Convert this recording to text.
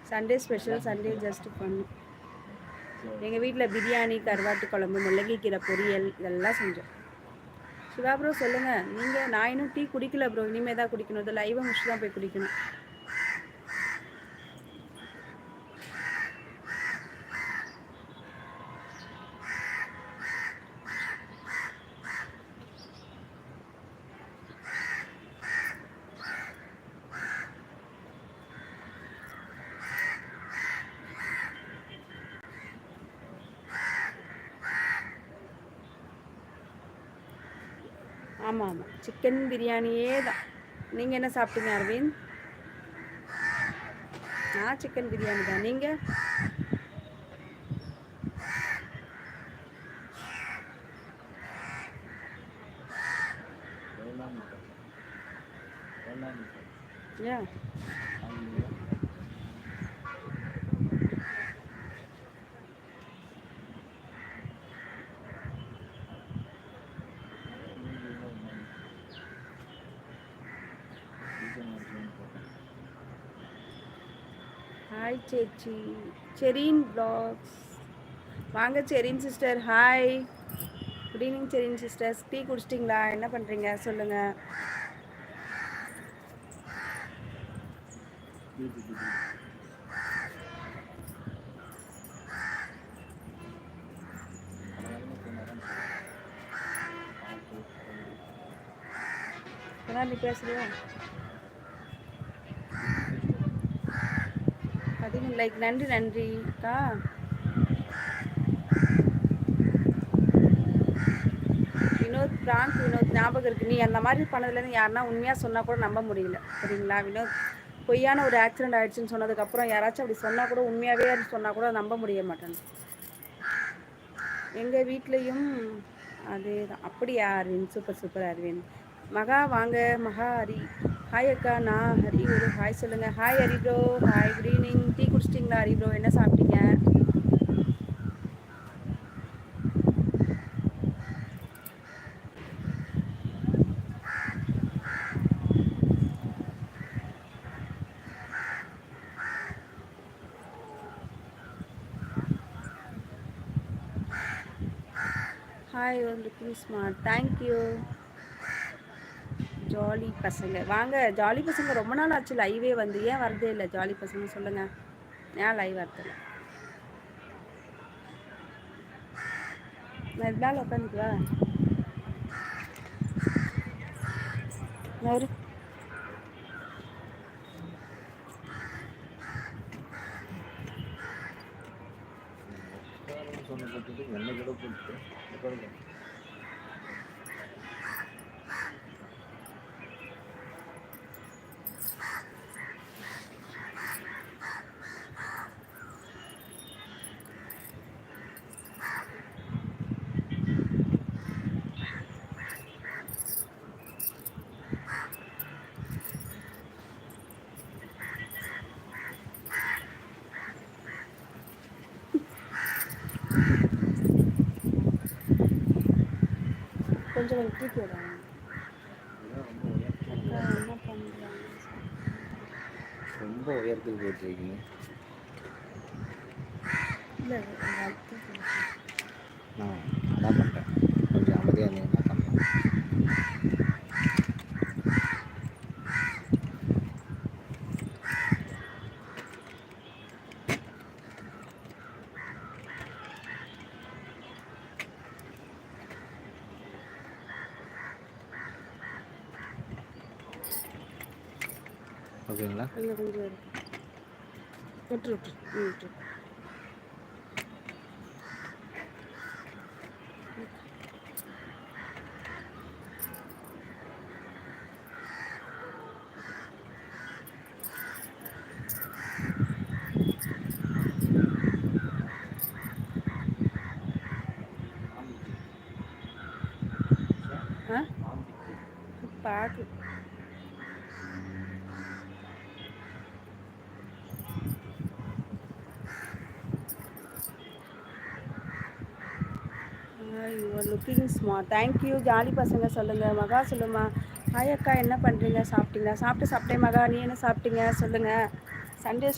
Sunday special, Sunday just fun. எங்கள் வீட்டில் பிரியாணி, கருவாட்டு குழம்பு, முள்ளங்கிக்கீரை பொரியல் இதெல்லாம் செஞ்சோம். சிவா ப்ரோ சொல்லுங்கள். நீங்கள் நான் இன்னும் டீ குடிக்கல ப்ரோ, இனிமேல் தான் குடிக்கணும். இது லைவை முடிச்சு தான் போய் குடிக்கணும். ஆமாம் ஆமாம், சிக்கன் பிரியாணியே தான். நீங்கள் என்ன சாப்பிட்டீங்க அரவிந்த்? நான் சிக்கன் பிரியாணி தான். நீங்கள்? ஏன் ஹாய் சேச்சி, செரீன் ப்ளாக்ஸ். வாங்க Sereen sister, hi. Good evening Sereen sisters. Tea குடிச்சிட்டிங்களா? என்ன பண்ணுறீங்க சொல்லுங்கள். நீ பேசுறியா? லைக் நன்றி நன்றி அக்கா. வினோத் பிராங்க். வினோத் ஞாபகம் இருக்குது. நீ அந்த மாதிரி பண்ணதுலேருந்து யாருன்னா உண்மையாக சொன்னால் கூட நம்ப முடியல சரிங்களா வினோத். பொய்யான ஒரு ஆக்சிடென்ட் ஆகிடுச்சின்னு சொன்னதுக்கப்புறம் யாராச்சும் அப்படி சொன்னால் கூட உண்மையாகவே சொன்னால் கூட நம்ப முடிய மாட்டேன். எங்கள் வீட்லேயும் அதே தான். அப்படியா அரவிந்த்? Super super Aravind. மகா வாங்க. மகா ஹரி ஹாய் அக்கா. நான் ஹரி ஒரு ஹாய் சொல்லுங்கள். Hi Hari bro, hi good evening. Tea குடிச்சிட்டிங்களா ஹரி ப்ரோ? என்ன சாப்பிட்டீங்க? Hi looking smart, thank you. Jolly பசங்க வாங்க. ஜாலி பசங்க ரொம்ப நாள் ஆச்சு லைவே வந்து. ஏன் வரதே இல்லை ஜாலி பசங்க சொல்லுங்கள். ஏன் லைவ் வரதில்ல? நான் இதனால உட்காந்துக்குவா ஒரு கொஞ்சம் தூக்கி விடுறாங்க. என்ன பண்ணுறாங்க? ரொம்ப உயரத்துக்கு போயிட்டுருக்கீங்க. இல்லை நான் அதான் பண்ணுறேன். கொஞ்சம் அமைதியாக இருந்தீங்கன்னா பண்ணலாம். ஓகேங்களா? இல்லை கொஞ்சம் விட்டு விட்டு விட்டு. பாக்கு you are looking smart, thank you. Jolly பசங்க சொல்லுங்கள். மகா சொல்லுமா. ஹாய் அக்கா, என்ன பண்ணுறீங்க? சாப்பிட்டீங்களா? சாப்பிட்டேன் மகா. நீ என்ன சாப்பிட்டீங்க சொல்லுங்கள். சண்டே